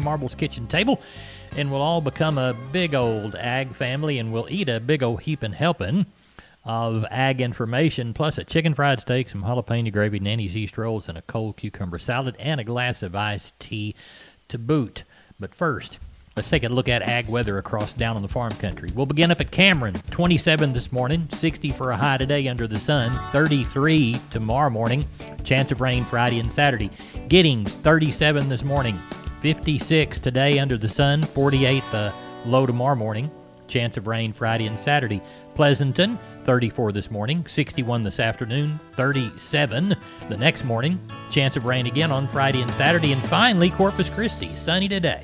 Marble's kitchen table, and we'll all become a big old ag family, and we'll eat a big old heaping helping of ag information, plus a chicken fried steak, some jalapeno gravy, Nanny's East rolls, and a cold cucumber salad, and a glass of iced tea to boot. But first, let's take a look at ag weather across down on the farm country. We'll begin up at Cameron, 27 this morning, 60 for a high today under the sun, 33 tomorrow morning, chance of rain Friday and Saturday. Giddings, 37 this morning, 56 today under the sun, 48 the low tomorrow morning, chance of rain Friday and Saturday. Pleasanton, 34 this morning, 61 this afternoon, 37 the next morning, chance of rain again on Friday and Saturday. And finally, Corpus Christi, sunny today.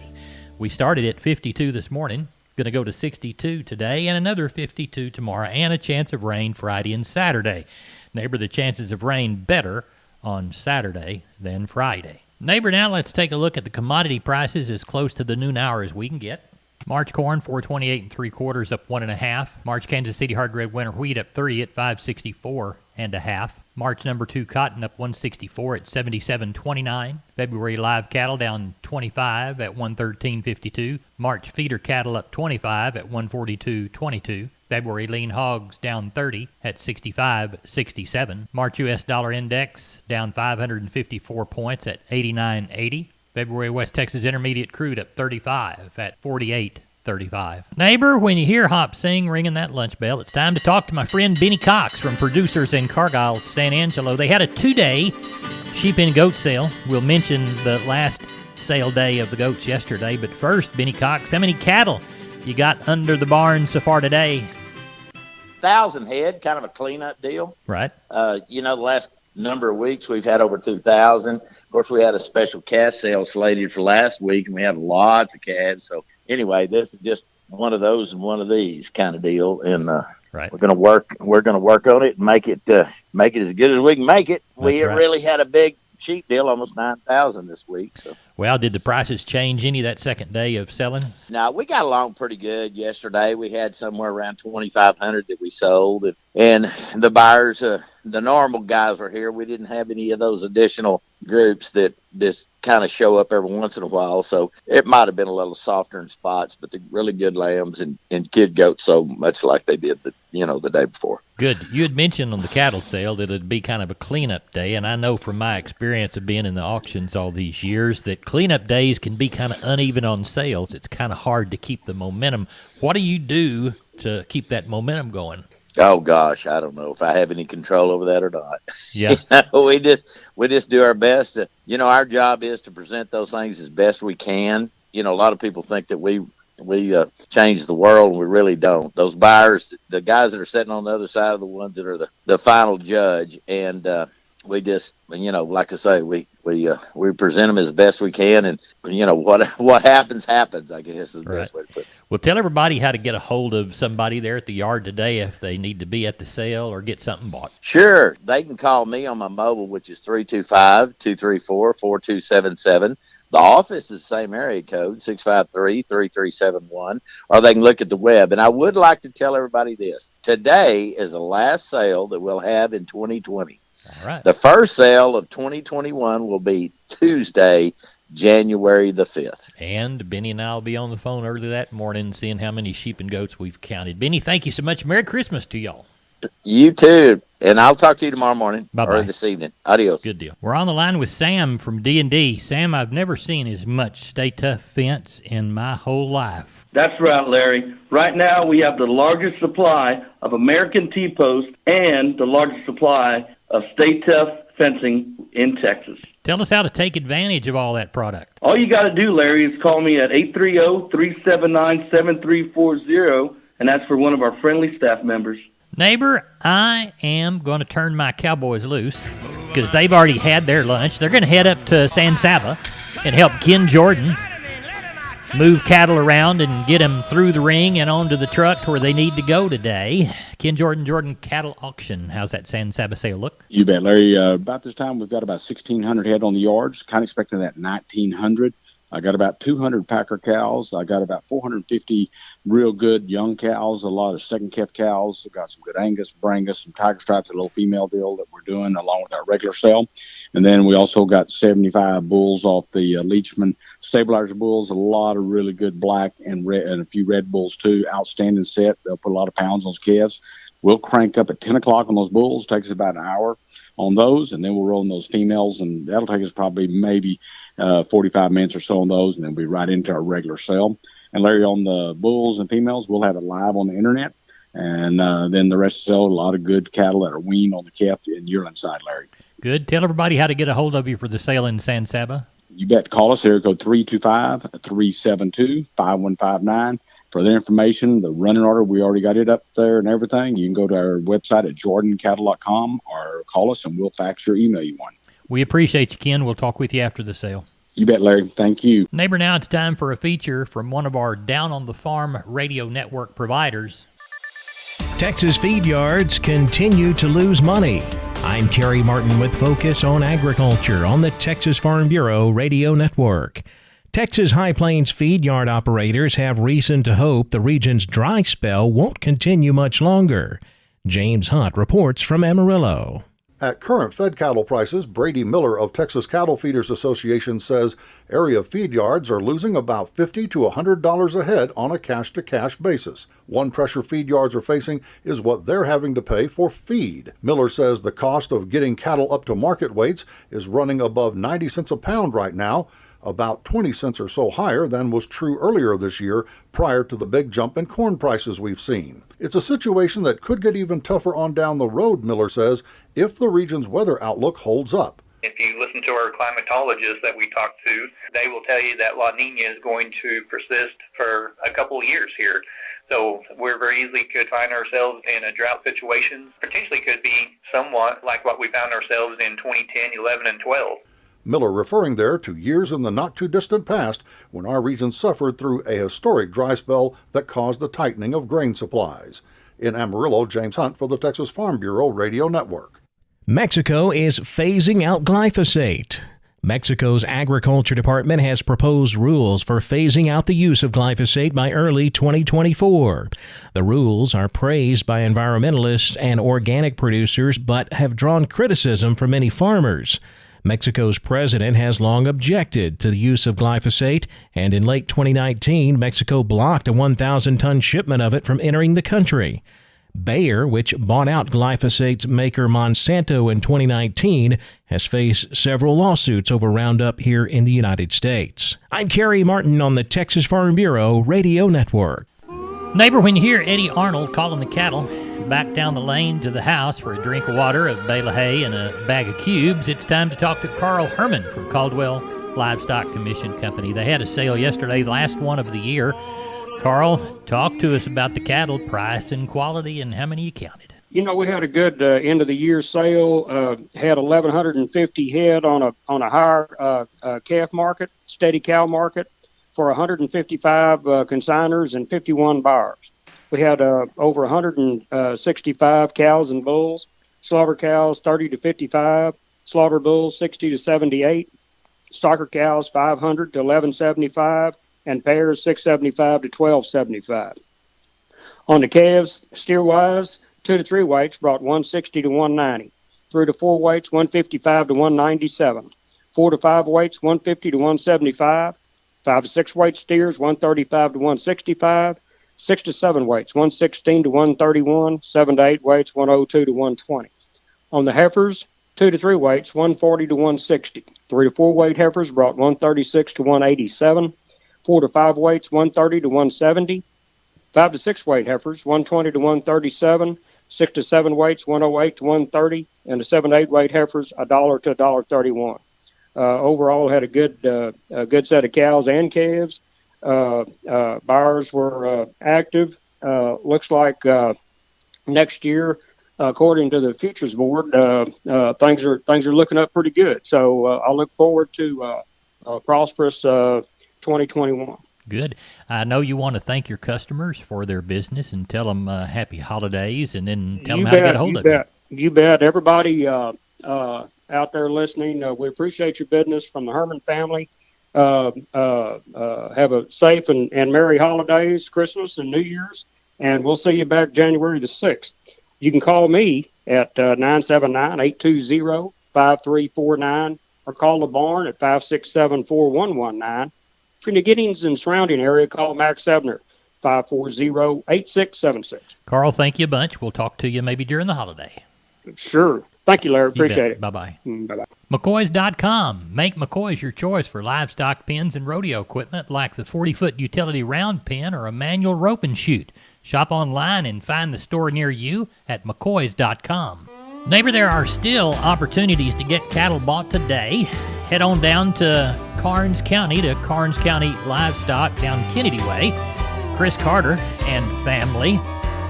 We started at 52 this morning, going to go to 62 today, and another 52 tomorrow, and a chance of rain Friday and Saturday. Neighbor, the chances of rain better on Saturday than Friday. Neighbor, now let's take a look at the commodity prices as close to the noon hour as we can get. March corn, 428 3/4, up 1.5. March Kansas City hard red winter wheat up 3 at 564.5. March number 2 cotton up 164 at 77.29. February live cattle down 25 at 113.52. March feeder cattle up 25 at 142.22. February lean hogs down 30 at 65.67. March U.S. dollar index down 554 points at 89.80. February West Texas Intermediate crude up 35 at 48.35. Neighbor, when you hear Hop sing ringing that lunch bell, it's time to talk to my friend Benny Cox from Producers in Cargyle, San Angelo. They had a 2-day sheep and goat sale. We'll mention the last sale day of the goats yesterday, but first, Benny Cox, how many cattle you got under the barn so far today? 1,000 head, kind of a cleanup deal. Right. The last number of weeks we've had over 2,000. Of course, we had a special calf sale slated for last week, and we have lots of calves. So anyway, this is just one of those and one of these kind of deal, and right. We're gonna work on it and make it as good as we can make it. That's We right. really had a big sheep deal, almost 9,000 this week. So. Well, did the prices change any that second day of selling? Now, we got along pretty good yesterday. We had somewhere around 2,500 that we sold, and the buyers, the normal guys were here. We didn't have any of those additional groups that just kind of show up every once in a while, so it might have been a little softer in spots, but the really good lambs and kid goats so much like they did the day before. Good. You had mentioned on the cattle sale that it'd be kind of a cleanup day, and I know from my experience of being in the auctions all these years that cleanup days can be kind of uneven on sales. It's kind of hard to keep the momentum. What do you do to keep that momentum going? Oh gosh, I don't know if I have any control over that or not. Yeah. We just do our best. Our job is to present those things as best we can. A lot of people think that we change the world, and we really don't. Those buyers, the guys that are sitting on the other side, are the ones that are the final judge, and we just, like I say, we present them as best we can, and what happens, I guess is the best way to put it. Well, tell everybody how to get a hold of somebody there at the yard today if they need to be at the sale or get something bought. Sure. They can call me on my mobile, which is 325-234-4277. The office is the same area code, 653-3371, or they can look at the web. And I would like to tell everybody this. Today is the last sale that we'll have in 2020. All right. The first sale of 2021 will be Tuesday, January the 5th. And Benny and I will be on the phone early that morning seeing how many sheep and goats we've counted. Benny, thank you so much. Merry Christmas to y'all. You too. And I'll talk to you tomorrow morning. Bye-bye. Or this evening. Adios. Good deal. We're on the line with Sam from D&D. Sam, I've never seen as much Stay Tough fence in my whole life. That's right, Larry. Right now we have the largest supply of American T-post and the largest supply of Stay Tough fencing in Texas. Tell us how to take advantage of all that product. All you got to do, Larry, is call me at 830-379-7340, and that's for one of our friendly staff members. Neighbor, I am going to turn my cowboys loose because they've already had their lunch. They're going to head up to San Saba and help Ken Jordan move cattle around and get them through the ring and onto the truck to where they need to go today. Ken Jordan Cattle Auction. How's that San Saba sale look? You bet, Larry. About this time, we've got about 1,600 head on the yards. Kind of expecting that 1,900. I got about 200 Packer cows. I got about 450 real good young cows, a lot of second calf cows. I got some good Angus, Brangus, some Tiger Stripes, a little female deal that we're doing along with our regular sale. And then we also got 75 bulls off the Leachman stabilizer bulls, a lot of really good black and red, and a few red bulls too. Outstanding set. They'll put a lot of pounds on those calves. We'll crank up at 10 o'clock on those bulls. Takes about an hour on those, and then we'll roll in those females, and that'll take us probably maybe 45 minutes or so on those, and then we'll be right into our regular sale. And Larry, on the bulls and females, we'll have it live on the internet, and then the rest sell a lot of good cattle that are weaned on the calf and yearling side, Larry. Good. Tell everybody how to get a hold of you for the sale in San Saba. You bet. Call us, area code 325-372-5159. For their information, the running order, we already got it up there and everything. You can go to our website at jordancattle.com or call us, and we'll fax or email you one. We appreciate you, Ken. We'll talk with you after the sale. You bet, Larry. Thank you. Neighbor, now it's time for a feature from one of our Down on the Farm radio network providers. Texas feed yards continue to lose money. I'm Kerry Martin with Focus on Agriculture on the Texas Farm Bureau radio network. Texas High Plains feed yard operators have reason to hope the region's dry spell won't continue much longer. James Hunt reports from Amarillo. At current fed cattle prices, Brady Miller of Texas Cattle Feeders Association says area feed yards are losing about $50 to $100 a head on a cash-to-cash basis. One pressure feed yards are facing is what they're having to pay for feed. Miller says the cost of getting cattle up to market weights is running above 90 cents a pound right now, about 20 cents or so higher than was true earlier this year prior to the big jump in corn prices we've seen. It's a situation that could get even tougher on down the road, Miller says, if the region's weather outlook holds up. If you listen to our climatologists that we talk to, they will tell you that La Nina is going to persist for a couple of years here. So we're very easily could find ourselves in a drought situation, potentially could be somewhat like what we found ourselves in 2010, 11, and 12. Miller referring there to years in the not-too-distant past when our region suffered through a historic dry spell that caused a tightening of grain supplies. In Amarillo, James Hunt for the Texas Farm Bureau Radio Network. Mexico is phasing out glyphosate. Mexico's Agriculture Department has proposed rules for phasing out the use of glyphosate by early 2024. The rules are praised by environmentalists and organic producers, but have drawn criticism from many farmers. Mexico's president has long objected to the use of glyphosate, and in late 2019, Mexico blocked a 1,000-ton shipment of it from entering the country. Bayer, which bought out glyphosate's maker Monsanto in 2019, has faced several lawsuits over Roundup here in the United States. I'm Kerry Martin on the Texas Farm Bureau Radio Network. Neighbor, when you hear Eddie Arnold calling the cattle back down the lane to the house for a drink of water, a bale of hay, and a bag of cubes, it's time to talk to Carl Herman from Caldwell Livestock Commission Company. They had a sale yesterday, the last one of the year. Carl, talk to us about the cattle price and quality and how many you counted. You know, we had a good end of the year sale. Had 1,150 head on a higher calf market, steady cow market, for 155 consigners and 51 buyers. We had over 165 cows and bulls, slaughter cows 30 to 55, slaughter bulls 60 to 78, stocker cows 500 to 1175, and pairs 675 to 1275. On the calves, steer-wise, 2 to 3 weights brought 160 to 190, 3 to 4 weights 155 to 197, 4 to 5 weights 150 to 175, 5 to 6 weight steers 135 to 165, 6 to 7 weights 116 to 131, 7 to 8 weights 102 to 120. On the heifers, 2 to 3 weights 140 to 160, 3 to 4 weight heifers brought 136 to 187, 4 to 5 weights 130 to 170, 5 to 6 weight heifers 120 to 137, 6 to 7 weights 108 to 130, and the 7 to 8 weight heifers $1 to $1.31. Overall, had a good set of cows and calves. Buyers were active. Looks like next year, according to the futures board, things are looking up pretty good. So I look forward to a prosperous 2021. Good. I know you want to thank your customers for their business and tell them happy holidays, and then tell them how to get a hold of you. You bet. Everybody out there listening, we appreciate your business from the Herman family. Have a safe and merry holidays, Christmas and New Year's, and we'll see you back January the 6th. You can call me at 979-820-5349 or call the barn at 567-4119. If you're in the Giddings and surrounding area, call Max Ebner, 540-8676. Carl, thank you a bunch. We'll talk to you maybe during the holiday. Sure. Thank you, Larry. Appreciate it. Bye-bye. Bye-bye. McCoys.com. Make McCoys your choice for livestock pens and rodeo equipment like the 40-foot utility round pen or a manual rope and chute. Shop online and find the store near you at McCoys.com. Neighbor, there are still opportunities to get cattle bought today. Head on down to Karnes County Livestock down Kennedy Way. Chris Carter and family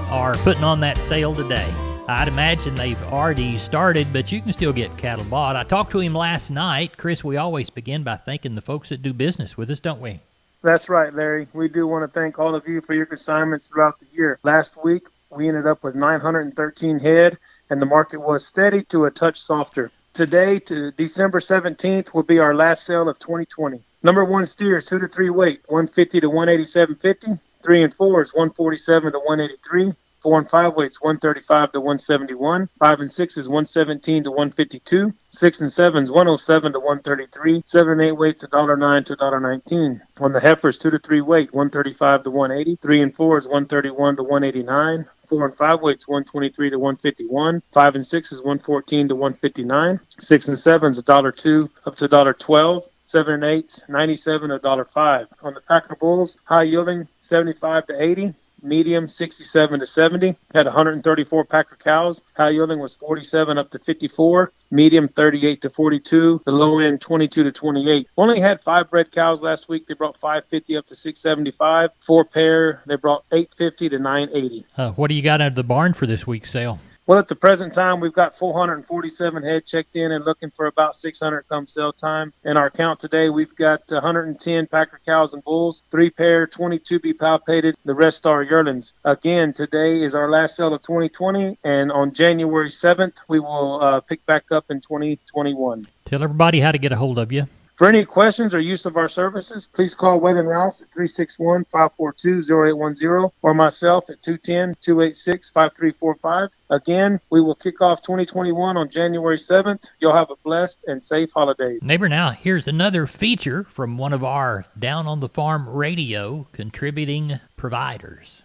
are putting on that sale today. I'd imagine they've already started, but you can still get cattle bought. I talked to him last night. Chris, we always begin by thanking the folks that do business with us, don't we? That's right, Larry. We do want to thank all of you for your consignments throughout the year. Last week, we ended up with 913 head, and the market was steady to a touch softer. Today, to December 17th, will be our last sale of 2020. Number 1 steers, 2 to 3 weight, 150 to 187.50. 3 and 4 is 147 to 183. 4 and 5 weights, 135 to 171. 5 and 6 is 117 to 152. 6 and 7 is 107 to 133. 7 and 8 weights, $1.09 to $1.19. On the heifers, 2 to 3 weight, 135 to 180. 3 and 4 is 131 to 189. 4 and 5 weights, 123 to 151. 5 and 6 is 114 to 159. 6 and 7 is $1.02 up to $1.12. 7 and 8, 97 to $1.05. On the packer bulls, high yielding 75 to 80. Medium 67 to 70. Had 134 packer cows. High yielding was 47 up to 54. Medium 38 to 42. The low end 22 to 28. Only had 5 bred cows last week. They brought 550 up to 675. 4 pair. They brought 850 to 980. What do you got out of the barn for this week's sale? Well, at the present time, we've got 447 head checked in and looking for about 600 come sale time. In our count today, we've got 110 packer cows and bulls, 3 pair, 22 be palpated. The rest are yearlings. Again, today is our last sale of 2020, and on January 7th, we will pick back up in 2021. Tell everybody how to get a hold of you. For any questions or use of our services, please call Wade and Rouse at 361-542-0810 or myself at 210-286-5345. Again, we will kick off 2021 on January 7th. You'll have a blessed and safe holiday. Neighbor, now here's another feature from one of our Down on the Farm radio contributing providers.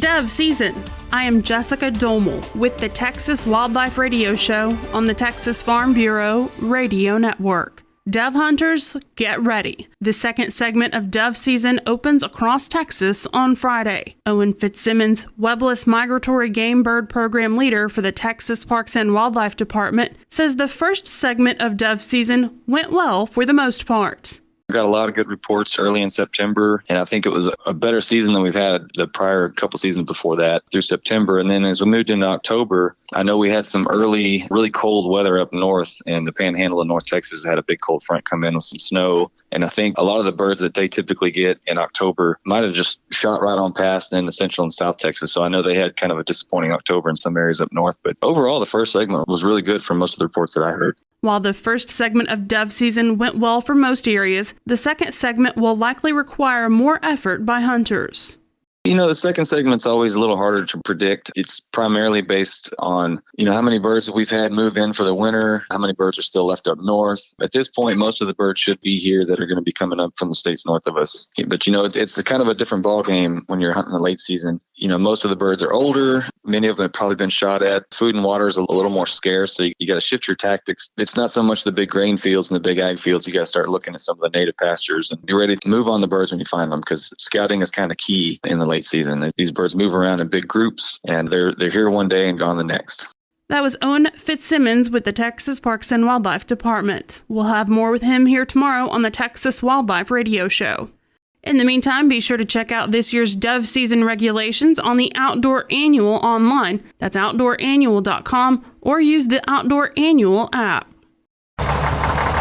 Dove season. I am Jessica Domel with the Texas Wildlife Radio Show on the Texas Farm Bureau Radio Network. Dove hunters, get ready. The second segment of dove season opens across Texas on Friday. Owen Fitzsimmons, webless migratory game bird program leader for the Texas Parks and Wildlife Department, says the first segment of dove season went well for the most part. We got a lot of good reports early in September, and I think it was a better season than we've had the prior couple seasons before that through September. And then as we moved into October, I know we had some early, really cold weather up north, and the panhandle of North Texas had a big cold front come in with some snow. And I think a lot of the birds that they typically get in October might have just shot right on past into Central and South Texas. So I know they had kind of a disappointing October in some areas up north. But overall, the first segment was really good from most of the reports that I heard. While the first segment of dove season went well for most areas, the second segment will likely require more effort by hunters. You know, the second segment's always a little harder to predict. It's primarily based on, how many birds we've had move in for the winter, how many birds are still left up north. At this point, most of the birds should be here that are going to be coming up from the states north of us. But, it's kind of a different ball game when you're hunting the late season. Most of the birds are older. Many of them have probably been shot at. Food and water is a little more scarce, so you got to shift your tactics. It's not so much the big grain fields and the big ag fields. You got to start looking at some of the native pastures and be ready to move on the birds when you find them, because scouting is kind of key in the late season. These birds move around in big groups, and they're here one day and gone the next. That was Owen Fitzsimmons with the Texas Parks and Wildlife Department. We'll have more with him here tomorrow on the Texas Wildlife Radio Show. In the meantime, be sure to check out this year's dove season regulations on the Outdoor Annual online. That's outdoorannual.com, or use the Outdoor Annual app.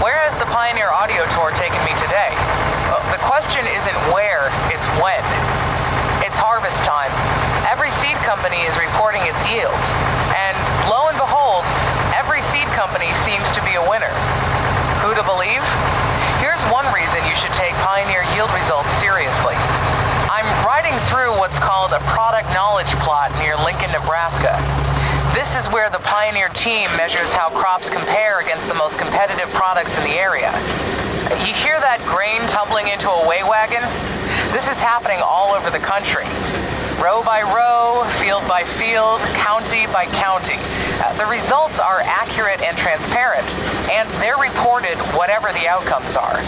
Where has the Pioneer Audio Tour taken me today? Well, the question isn't where, it's when. It's harvest time. Every seed company is reporting its yields. And lo and behold, every seed company seems to be a winner. Who to believe? Here's one reason reason you should take Pioneer yield results seriously. I'm riding through what's called a product knowledge plot near Lincoln, Nebraska. This is where the Pioneer team measures how crops compare against the most competitive products in the area. You hear that grain tumbling into a weigh wagon? This is happening all over the country. Row by row, field by field, county by county. The results are accurate and transparent, and they're reported whatever the outcomes are.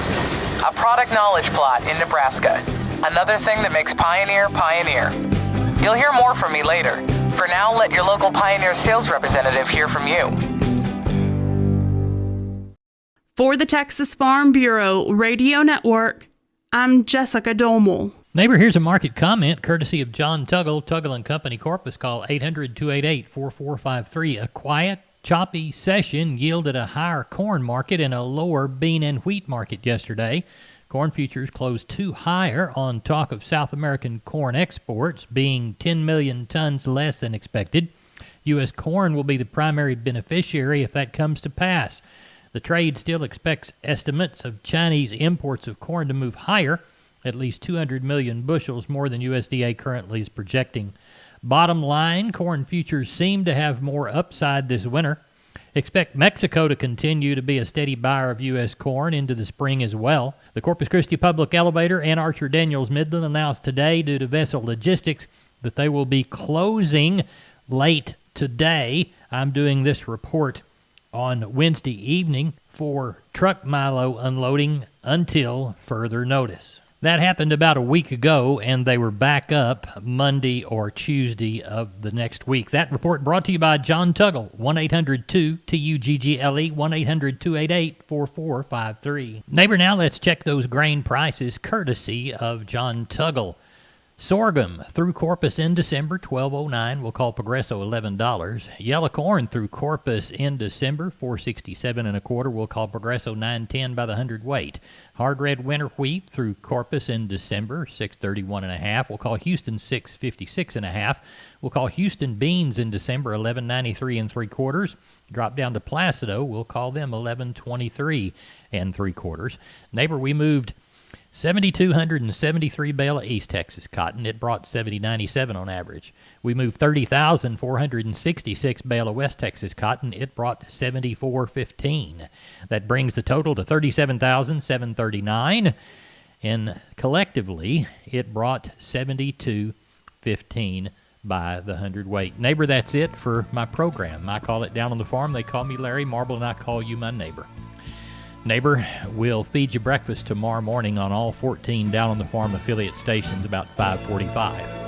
A product knowledge plot in Nebraska. Another thing that makes Pioneer, Pioneer. You'll hear more from me later. For now, let your local Pioneer sales representative hear from you. For the Texas Farm Bureau Radio Network, I'm Jessica Domel. Neighbor, here's a market comment courtesy of John Tuggle, Tuggle & Company, Corpus. Call 800-288-4453. A quiet, choppy session yielded a higher corn market and a lower bean and wheat market yesterday. Corn futures closed two higher on talk of South American corn exports being 10 million tons less than expected. U.S. corn will be the primary beneficiary if that comes to pass. The trade still expects estimates of Chinese imports of corn to move higher, at least 200 million bushels more than USDA currently is projecting. Bottom line, corn futures seem to have more upside this winter. Expect Mexico to continue to be a steady buyer of U.S. corn into the spring as well. The Corpus Christi Public Elevator and Archer Daniels Midland announced today, due to vessel logistics, that they will be closing late today. I'm doing this report on Wednesday evening for truck Milo unloading until further notice. That happened about a week ago, and they were back up Monday or Tuesday of the next week. That report brought to you by John Tuggle, 1-800-2-TUGGLE, 1-800-288-4453. Neighbor, now let's check those grain prices courtesy of John Tuggle. Sorghum through Corpus in December, $12.09. We'll call Progresso $11. Yellow corn through Corpus in December, $4.67 and a quarter. We'll call Progresso $9.10 by the hundredweight. Hard red winter wheat through Corpus in December, $6.31 and a half. We'll call Houston $6.56 and a half. We'll call Houston beans in December, $11.93 and three quarters. Drop down to Placido. We'll call them $11.23 and three quarters. Neighbor, we moved 7,273 bale of East Texas cotton. It brought 70.97 on average. We moved 30,466 bale of West Texas cotton. It brought 74.15. That brings the total to 37,739, and collectively it brought 72.15 by the hundredweight. Neighbor, that's it for my program. I call it Down on the Farm. They call me Larry Marble, and I call you my neighbor. Neighbor, we'll feed you breakfast tomorrow morning on all 14 Down on the Farm affiliate stations about 5:45.